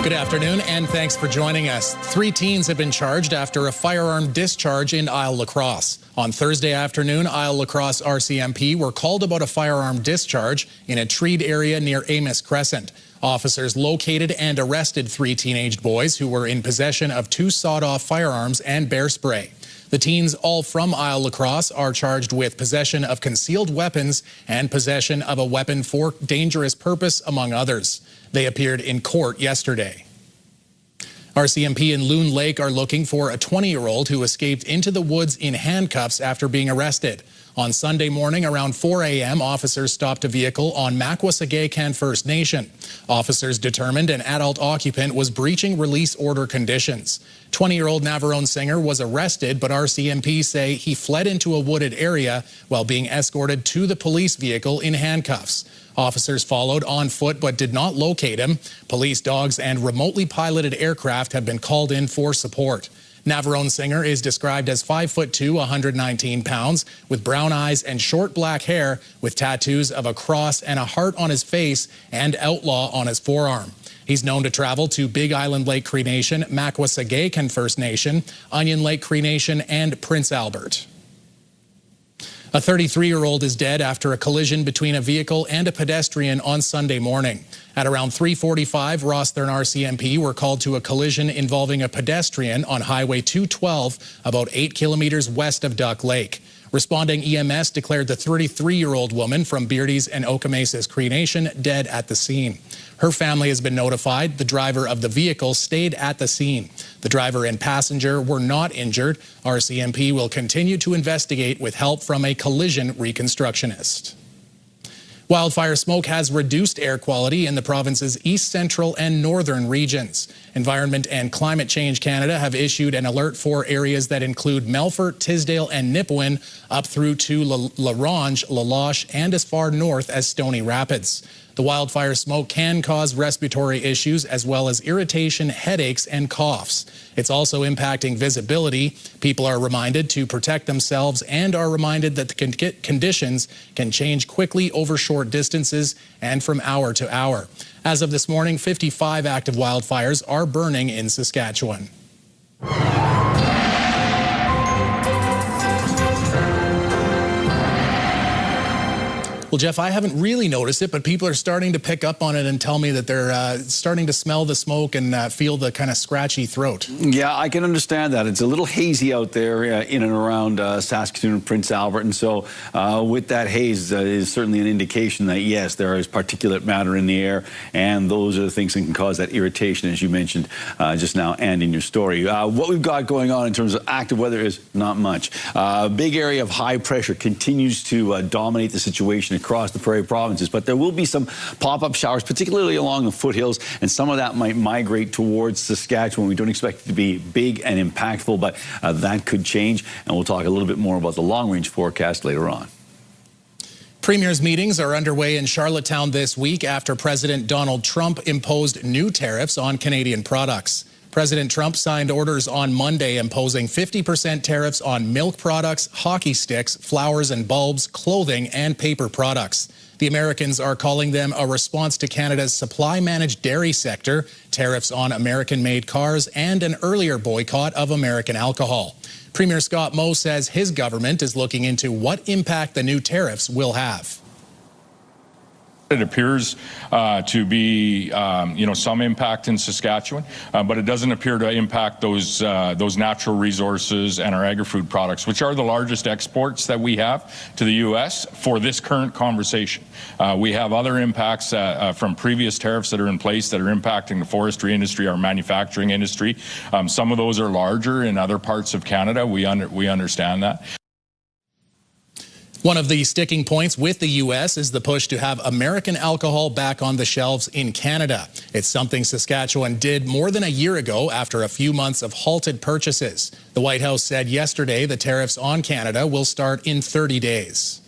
Good afternoon, and thanks for joining us. 3 teens have been charged after a firearm discharge in Isle Lacrosse. On Thursday afternoon, Isle Lacrosse RCMP were called about a firearm discharge in a treed area near Amos Crescent. Officers located and arrested 3 teenaged boys who were in possession of 2 sawed-off firearms and bear spray. The teens, all from Isle Lacrosse, are charged with possession of concealed weapons and possession of a weapon for dangerous purpose, among others. They appeared in court yesterday. RCMP in Loon Lake are looking for a 20-year-old who escaped into the woods in handcuffs after being arrested. On Sunday morning around 4 a.m., officers stopped a vehicle on Makwasagaykan First Nation. Officers determined an adult occupant was breaching release order conditions. 20-year-old Navarone singer was arrested, but RCMP say he fled into a wooded area while being escorted to the police vehicle in handcuffs. Officers followed on foot but did not locate him. Police dogs and remotely piloted aircraft have been called in for support. Navarone singer is described as 5'2", 119 pounds, with brown eyes and short black hair, with tattoos of a cross and a heart on his face and outlaw on his forearm. He's known to travel to Big Island Lake Cree Nation, Makwasagaykan First Nation, Onion Lake Cree Nation, and Prince Albert. A 33-year-old is dead after a collision between a vehicle and a pedestrian on Sunday morning. At around 3:45, Rosthern RCMP were called to a collision involving a pedestrian on Highway 212, about 8 kilometers west of Duck Lake. Responding EMS declared the 33-year-old woman from Beardy's and Okomesa's Cree Nation dead at the scene. Her family has been notified. The driver of the vehicle stayed at the scene. The driver and passenger were not injured. RCMP will continue to investigate with help from a collision reconstructionist. Wildfire smoke has reduced air quality in the province's east, central and northern regions. Environment and Climate Change Canada have issued an alert for areas that include Melfort, Tisdale and Nipawin up through to La Ronge, La Loche and as far north as Stony Rapids. The wildfire smoke can cause respiratory issues as well as irritation, headaches and coughs. It's also impacting visibility. People are reminded to protect themselves and are reminded that the conditions can change quickly over short distances and from hour to hour. As of this morning, 55 active wildfires are burning in Saskatchewan. Well, Jeff, I haven't really noticed it, but people are starting to pick up on it and tell me that they're starting to smell the smoke and feel the kind of scratchy throat. Yeah, I can understand that. It's a little hazy out there in and around Saskatoon and Prince Albert. And so with that haze is certainly an indication that, yes, there is particulate matter in the air. And those are the things that can cause that irritation, as you mentioned just now and in your story. What we've got going on in terms of active weather is not much. Big area of high pressure continues to dominate the situation across the Prairie provinces, but there will be some pop-up showers, particularly along the foothills, and some of that might migrate towards Saskatchewan. We don't expect it to be big and impactful, but that could change, and we'll talk a little bit more about the long-range forecast later on. Premiers' meetings are underway in Charlottetown this week after President Donald Trump imposed new tariffs on Canadian products. President Trump signed orders on Monday imposing 50% tariffs on milk products, hockey sticks, flowers and bulbs, clothing and paper products. The Americans are calling them a response to Canada's supply-managed dairy sector, tariffs on American-made cars, and an earlier boycott of American alcohol. Premier Scott Moe says his government is looking into what impact the new tariffs will have. It appears to be, some impact in Saskatchewan, but it doesn't appear to impact those natural resources and our agri-food products, which are the largest exports that we have to the U.S. for this current conversation. We have other impacts from previous tariffs that are in place that are impacting the forestry industry, our manufacturing industry. Some of those are larger in other parts of Canada. We understand that. One of the sticking points with the U.S. is the push to have American alcohol back on the shelves in Canada. It's something Saskatchewan did more than a year ago after a few months of halted purchases. The White House said yesterday the tariffs on Canada will start in 30 days.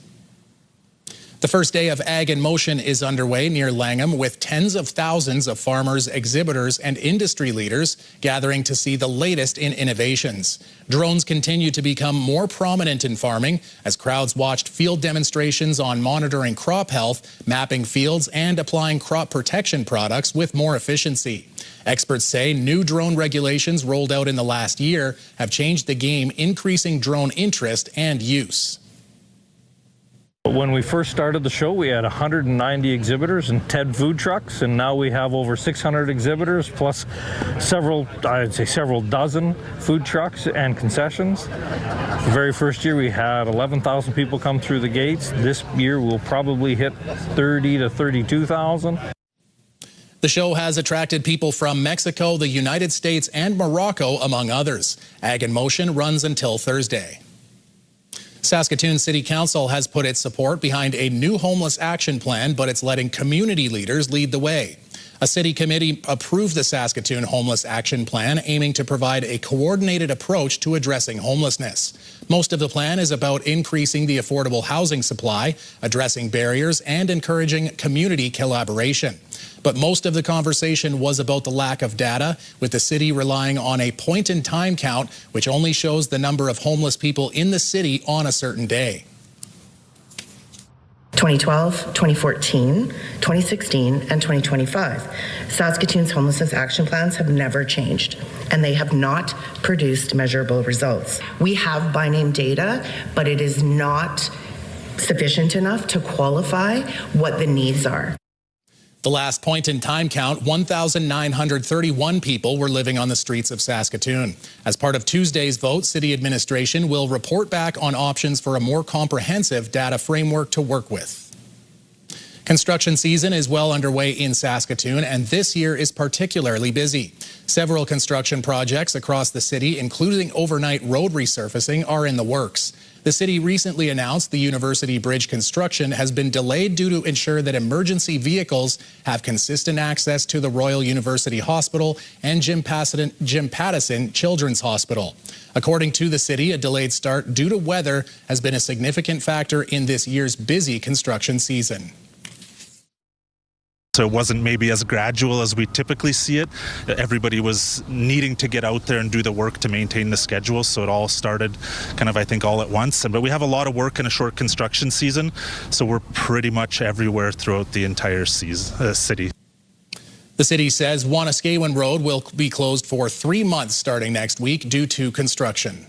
The first day of Ag in Motion is underway near Langham, with tens of thousands of farmers, exhibitors, and industry leaders gathering to see the latest in innovations. Drones continue to become more prominent in farming as crowds watched field demonstrations on monitoring crop health, mapping fields, and applying crop protection products with more efficiency. Experts say new drone regulations rolled out in the last year have changed the game, increasing drone interest and use. When we first started the show, we had 190 exhibitors and 10 food trucks, and now we have over 600 exhibitors plus several dozen food trucks and concessions. The very first year we had 11,000 people come through the gates. This year we'll probably hit 30 to 32,000. The show has attracted people from Mexico, the United States, and Morocco, among others. Ag in Motion runs until Thursday. Saskatoon City Council has put its support behind a new homeless action plan, but it's letting community leaders lead the way. A city committee approved the Saskatoon Homeless Action Plan, aiming to provide a coordinated approach to addressing homelessness. Most of the plan is about increasing the affordable housing supply, addressing barriers, and encouraging community collaboration. But most of the conversation was about the lack of data, with the city relying on a point-in-time count, which only shows the number of homeless people in the city on a certain day. 2012, 2014, 2016, and 2025. Saskatoon's homelessness action plans have never changed, and they have not produced measurable results. We have by name data, but it is not sufficient enough to qualify what the needs are. The last point-in-time count, 1,931 people were living on the streets of Saskatoon. As part of Tuesday's vote, city administration will report back on options for a more comprehensive data framework to work with. Construction season is well underway in Saskatoon, and this year is particularly busy. Several construction projects across the city, including overnight road resurfacing, are in the works. The city recently announced the University Bridge construction has been delayed due to ensure that emergency vehicles have consistent access to the Royal University Hospital and Jim Pattison Children's Hospital. According to the city, a delayed start due to weather has been a significant factor in this year's busy construction season. So it wasn't maybe as gradual as we typically see it. Everybody was needing to get out there and do the work to maintain the schedule, so it all started kind of, I think, all at once. But we have a lot of work in a short construction season, so we're pretty much everywhere throughout the entire city. The city says Wanuskewin Road will be closed for 3 months starting next week due to construction.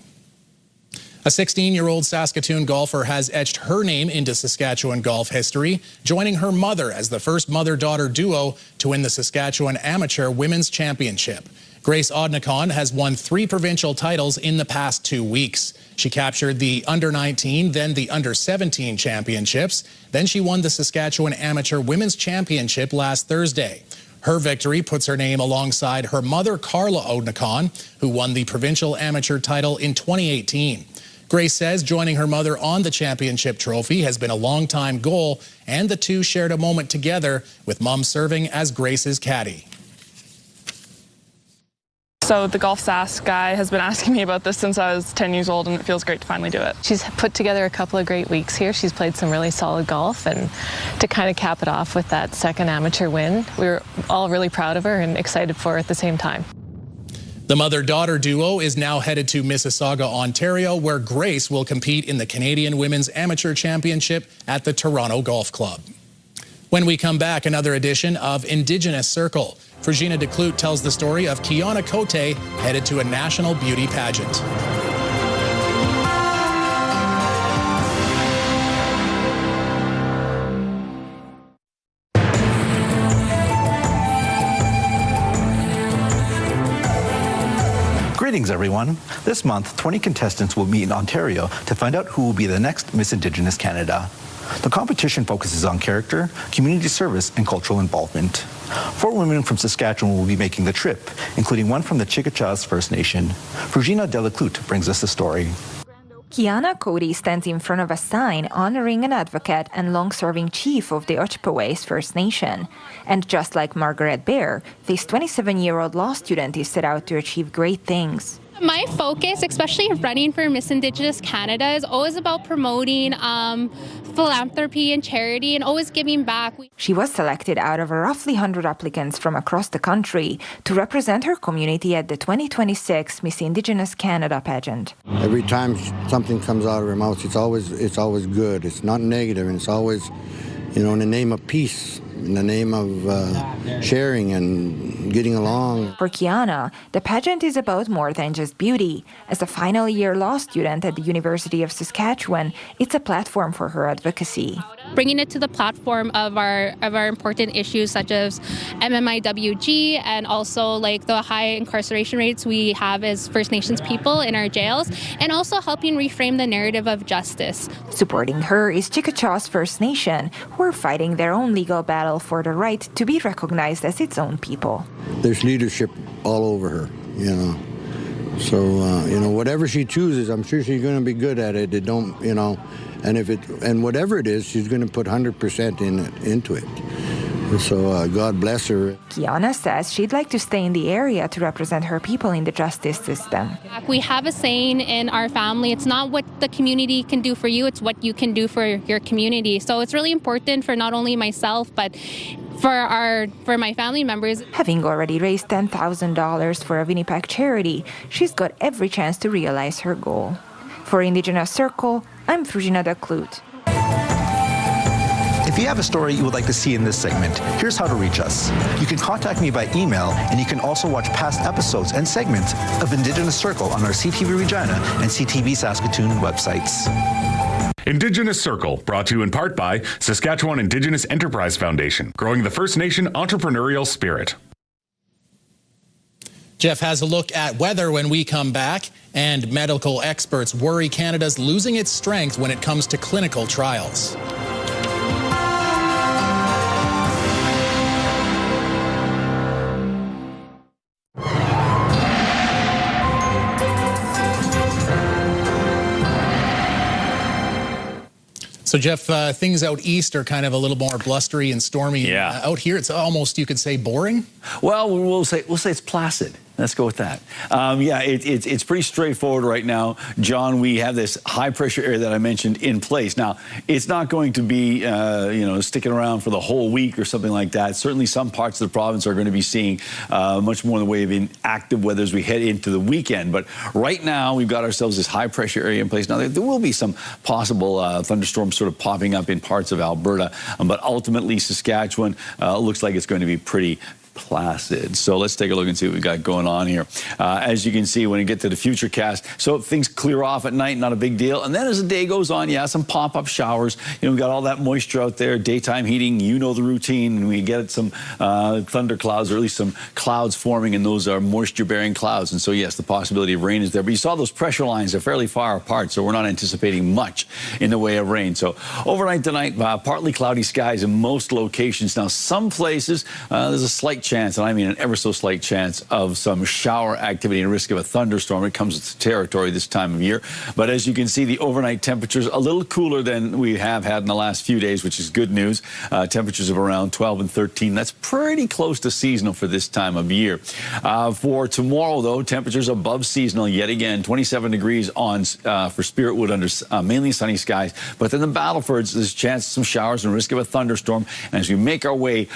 A 16-year-old Saskatoon golfer has etched her name into Saskatchewan golf history, joining her mother as the first mother-daughter duo to win the Saskatchewan Amateur Women's Championship. Grace Odnikon has won 3 provincial titles in the past 2 weeks. She captured the Under-19, then the Under-17 championships. Then she won the Saskatchewan Amateur Women's Championship last Thursday. Her victory puts her name alongside her mother, Carla Odnikon, who won the provincial amateur title in 2018. Grace says joining her mother on the championship trophy has been a long-time goal, and the two shared a moment together, with Mom serving as Grace's caddy. So the Golf Sask guy has been asking me about this since I was 10 years old, and it feels great to finally do it. She's put together a couple of great weeks here. She's played some really solid golf, and to kind of cap it off with that second amateur win, we were all really proud of her and excited for her at the same time. The mother-daughter duo is now headed to Mississauga, Ontario, where Grace will compete in the Canadian Women's Amateur Championship at the Toronto Golf Club. When we come back, another edition of Indigenous Circle. Frigina DeClute tells the story of Kiana Cote headed to a national beauty pageant. Greetings, everyone. This month, 20 contestants will meet in Ontario to find out who will be the next Miss Indigenous Canada. The competition focuses on character, community service, and cultural involvement. 4 women from Saskatchewan will be making the trip, including one from the Chickasaws First Nation. Frigina DeClute brings us the story. Kiana Cody stands in front of a sign honoring an advocate and long-serving chief of the Ojibwe First Nation. And just like Margaret Bear, this 27-year-old law student is set out to achieve great things. My focus, especially running for Miss Indigenous Canada, is always about promoting philanthropy and charity and always giving back. She was selected out of roughly 100 applicants from across the country to represent her community at the 2026 Miss Indigenous Canada pageant. Every time something comes out of her mouth, it's always good. It's not negative, and it's always, in the name of peace, in the name of sharing and getting along. For Kiana, the pageant is about more than just beauty. As a final year law student at the University of Saskatchewan, it's a platform for her advocacy. Bringing it to the platform of our important issues such as MMIWG and also like the high incarceration rates we have as First Nations people in our jails, and also helping reframe the narrative of justice. Supporting her is Chickasaw First Nation, who are fighting their own legal battle for the right to be recognized as its own people. There's leadership all over her, So, whatever she chooses, I'm sure she's going to be good at it. And whatever it is, she's going to put 100% into it. So God bless her. Kiana says she'd like to stay in the area to represent her people in the justice system. We have a saying in our family, it's not what the community can do for you, it's what you can do for your community. So it's really important for not only myself, but for my family members. Having already raised $10,000 for a Winnipeg charity, she's got every chance to realize her goal. For Indigenous Circle, I'm Frujina Daklut. If you have a story you would like to see in this segment, here's how to reach us. You can contact me by email, and you can also watch past episodes and segments of Indigenous Circle on our CTV Regina and CTV Saskatoon websites. Indigenous Circle, brought to you in part by Saskatchewan Indigenous Enterprise Foundation, growing the First Nation entrepreneurial spirit. Jeff has a look at weather when we come back, and medical experts worry Canada's losing its strength when it comes to clinical trials. So, Jeff, things out east are kind of a little more blustery and stormy. Yeah. Out here, it's almost, you could say, boring. Well, we'll say it's placid. Let's go with that. It's pretty straightforward right now, John. We have this high pressure area that I mentioned in place. Now, it's not going to be sticking around for the whole week or something like that. Certainly, some parts of the province are going to be seeing much more in the way of active weather as we head into the weekend. But right now, we've got ourselves this high pressure area in place. Now, there will be some possible thunderstorms sort of popping up in parts of Alberta, but ultimately, Saskatchewan looks like it's going to be pretty placid. So let's take a look and see what we've got going on here. As you can see, when you get to the future cast, so things clear off at night, not a big deal. And then as the day goes on, some pop-up showers. We've got all that moisture out there, daytime heating, the routine, and we get some thunder clouds, or at least some clouds forming, and those are moisture-bearing clouds. And so, yes, the possibility of rain is there. But you saw those pressure lines, they're fairly far apart, so we're not anticipating much in the way of rain. So overnight tonight, partly cloudy skies in most locations. Now, some places, there's a slight chance, and I mean an ever so slight chance, of some shower activity and risk of a thunderstorm. It comes with the territory this time of year. But as you can see, the overnight temperatures a little cooler than we have had in the last few days, which is good news. Temperatures of around 12 and 13. That's pretty close to seasonal for this time of year. For tomorrow, though, temperatures above seasonal yet again. 27 degrees for Spiritwood under mainly sunny skies. But then the Battlefords, there's a chance of some showers and risk of a thunderstorm. And as we make our way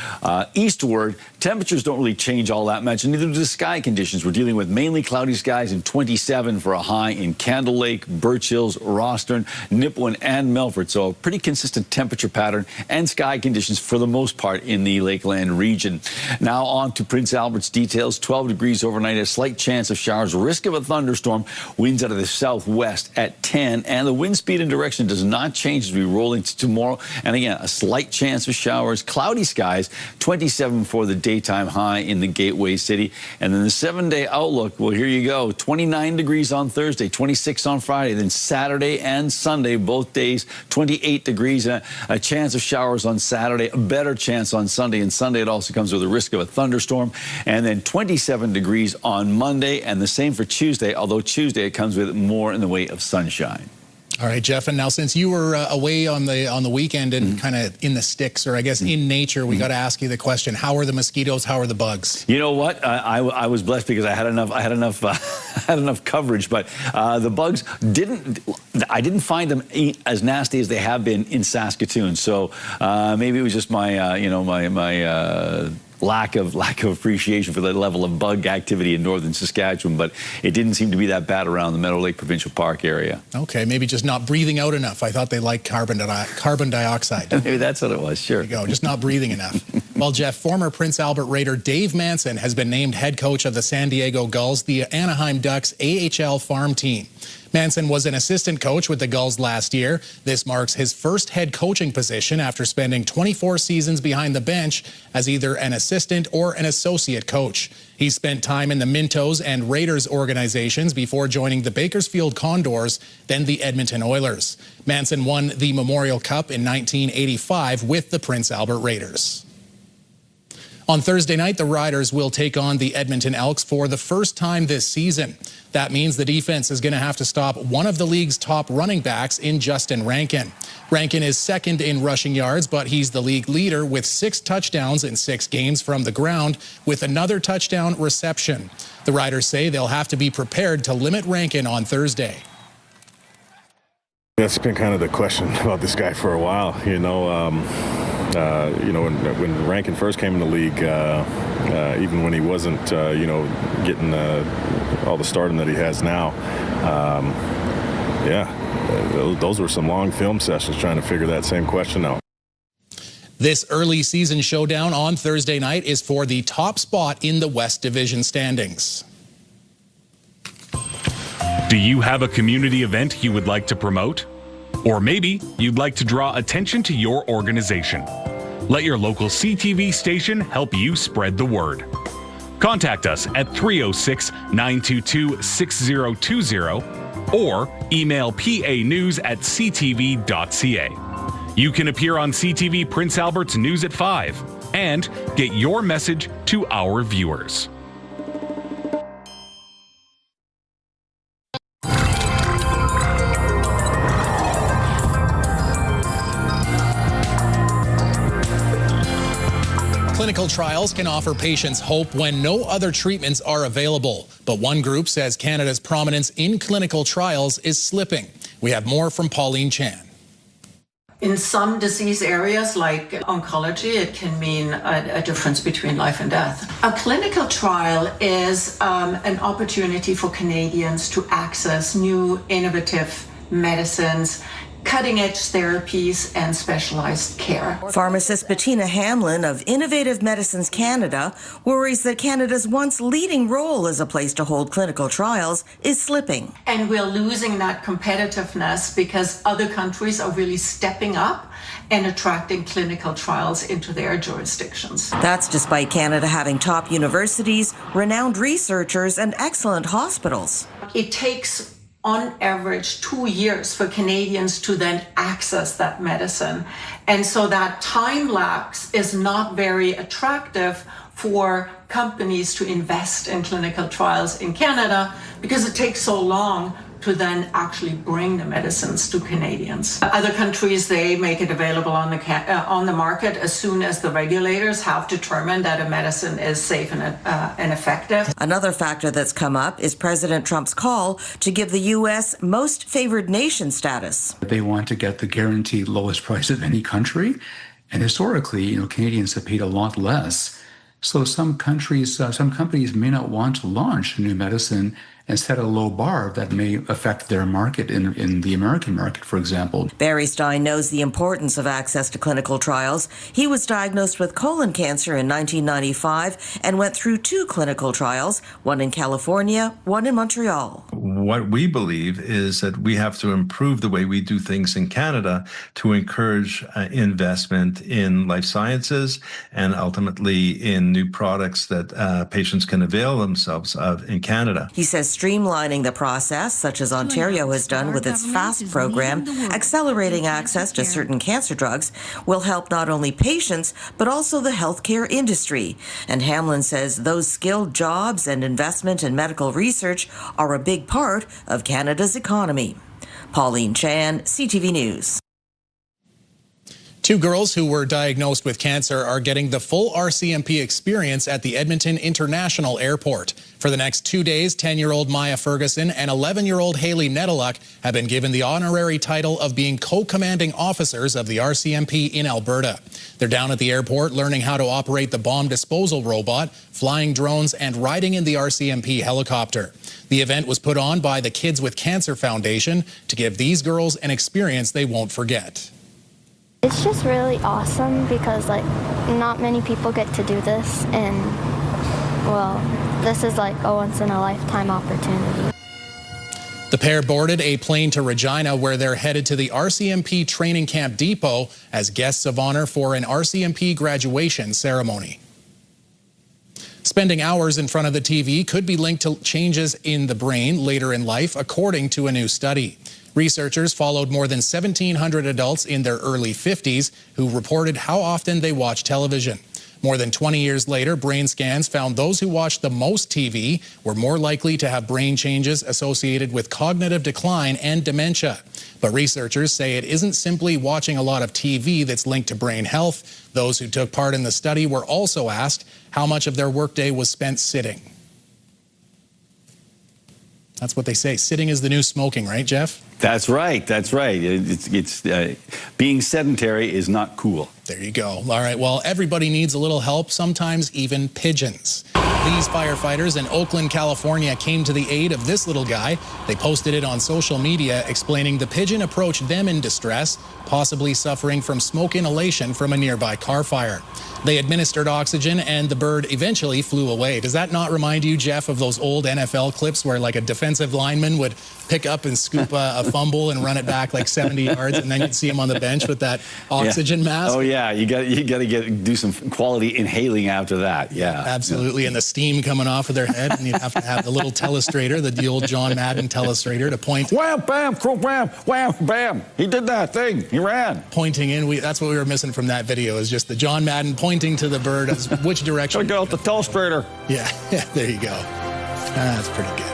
eastward, temperatures don't really change all that much, and neither do the sky conditions. We're dealing with mainly cloudy skies and 27 for a high in Candle Lake, Birch Hills, Rostern, Nipawin, and Melfort. So a pretty consistent temperature pattern and sky conditions for the most part in the Lakeland region. Now on to Prince Albert's details. 12 degrees overnight, a slight chance of showers, risk of a thunderstorm, winds out of the southwest at 10, and the wind speed and direction does not change as we roll into tomorrow. And again, a slight chance of showers, cloudy skies, 27 for the daytime high in the Gateway City. And then the 7-day outlook, well, here you go. 29 degrees on Thursday, 26 on Friday, then Saturday and Sunday, both days, 28 degrees, a chance of showers on Saturday, a better chance on Sunday. And Sunday, it also comes with a risk of a thunderstorm. And then 27 degrees on Monday, and the same for Tuesday, although Tuesday it comes with more in the way of sunshine. All right, Jeff, and now since you were away on the weekend and kind of in the sticks, or I guess in nature, we got to ask you the question: how are the mosquitoes? How are the bugs? You know what? I was blessed because I had enough coverage, but the bugs I didn't find them as nasty as they have been in Saskatoon. So maybe it was just my my lack of appreciation for the level of bug activity in northern Saskatchewan, but it didn't seem to be that bad around the Meadow Lake Provincial Park area. Okay, maybe just not breathing out enough. I thought they liked carbon dioxide. Maybe that's what it was, sure. There you go, just not breathing enough. Well, Jeff, former Prince Albert Raider Dave Manson has been named head coach of the San Diego Gulls, the Anaheim Ducks AHL farm team. Manson was an assistant coach with the Gulls last year. This marks his first head coaching position after spending 24 seasons behind the bench as either an assistant or an associate coach. He spent time in the Mintos and Raiders organizations before joining the Bakersfield Condors, then the Edmonton Oilers. Manson won the Memorial Cup in 1985 with the Prince Albert Raiders. On Thursday night, the Riders will take on the Edmonton Elks for the first time this season. That means the defense is going to have to stop one of the league's top running backs in Justin Rankin. Rankin is second in rushing yards, but he's the league leader with 6 touchdowns in 6 games from the ground, with another touchdown reception. The Riders say they'll have to be prepared to limit Rankin on Thursday. That's been kind of the question about this guy for a while. When Rankin first came in the league, even when he wasn't, getting all the stardom that he has now, those were some long film sessions trying to figure that same question out. This early season showdown on Thursday night is for the top spot in the West Division standings. Do you have a community event you would like to promote? Or maybe you'd like to draw attention to your organization. Let your local CTV station help you spread the word. Contact us at 306-922-6020 or email panews@ctv.ca. You can appear on CTV Prince Albert's News at 5 and get your message to our viewers. Clinical trials can offer patients hope when no other treatments are available. But one group says Canada's prominence in clinical trials is slipping. We have more from Pauline Chan. In some disease areas like oncology, it can mean a difference between life and death. A clinical trial is an opportunity for Canadians to access new innovative medicines, cutting-edge therapies and specialized care. Pharmacist Bettina Hamlin of Innovative Medicines Canada worries that Canada's once leading role as a place to hold clinical trials is slipping. And we're losing that competitiveness because other countries are really stepping up and attracting clinical trials into their jurisdictions. That's despite Canada having top universities, renowned researchers, and excellent hospitals. It takes on average 2 years for Canadians to then access that medicine. And so that time lapse is not very attractive for companies to invest in clinical trials in Canada because it takes so long to then actually bring the medicines to Canadians. Other countries, they make it available on the market as soon as the regulators have determined that a medicine is safe and effective. Another factor that's come up is President Trump's call to give the U.S. most favored nation status. They want to get the guaranteed lowest price of any country, and historically, Canadians have paid a lot less. So some companies may not want to launch a new medicine and set a low bar that may affect their market in the American market, for example. Barry Stein knows the importance of access to clinical trials. He was diagnosed with colon cancer in 1995 and went through 2 clinical trials, one in California, one in Montreal. What we believe is that we have to improve the way we do things in Canada to encourage investment in life sciences and ultimately in new products that patients can avail themselves of in Canada. He says streamlining the process, such as Ontario has done with its FAST program, accelerating access to certain cancer drugs, will help not only patients, but also the healthcare industry. And Hamlin says those skilled jobs and investment in medical research are a big part of Canada's economy. Pauline Chan, CTV News. 2 girls who were diagnosed with cancer are getting the full RCMP experience at the Edmonton International Airport. For the next 2 days, 10-year-old Maya Ferguson and 11-year-old Haley Nedeluk have been given the honorary title of being co-commanding officers of the RCMP in Alberta. They're down at the airport learning how to operate the bomb disposal robot, flying drones, and riding in the RCMP helicopter. The event was put on by the Kids with Cancer Foundation to give these girls an experience they won't forget. It's just really awesome because, like, not many people get to do this, and, well, this is like a once-in-a-lifetime opportunity. The pair boarded a plane to Regina, where they're headed to the RCMP Training Camp Depot as guests of honor for an RCMP graduation ceremony. Spending hours in front of the TV could be linked to changes in the brain later in life, according to a new study. Researchers followed more than 1,700 adults in their early 50s who reported how often they watch television. More than 20 years later, brain scans found those who watched the most TV were more likely to have brain changes associated with cognitive decline and dementia. But researchers say it isn't simply watching a lot of TV that's linked to brain health. Those who took part in the study were also asked how much of their workday was spent sitting. That's what they say. Sitting is the new smoking, right, Jeff? That's right. That's right. Being sedentary is not cool. There you go. All right. Well, everybody needs a little help, sometimes even pigeons. These firefighters in Oakland, California came to the aid of this little guy. They posted it on social media explaining the pigeon approached them in distress, possibly suffering from smoke inhalation from a nearby car fire. They administered oxygen and the bird eventually flew away. Does that not remind you, Jeff, of those old NFL clips where like a defensive lineman would pick up and scoop a fumble and run it back like 70 yards, and then you'd see him on the bench with that oxygen mask? Oh yeah, you got to do some quality inhaling after that. Yeah, absolutely. And the steam coming off of their head, and you'd have to have the little telestrator, the old John Madden telestrator, to point. Wham, bam, wham, wham, bam. He did that thing. He ran. Pointing in. That's what we were missing from that video, is just the John Madden pointing to the bird as which direction. Gotta get out the telestrator. Yeah, there you go. That's pretty good.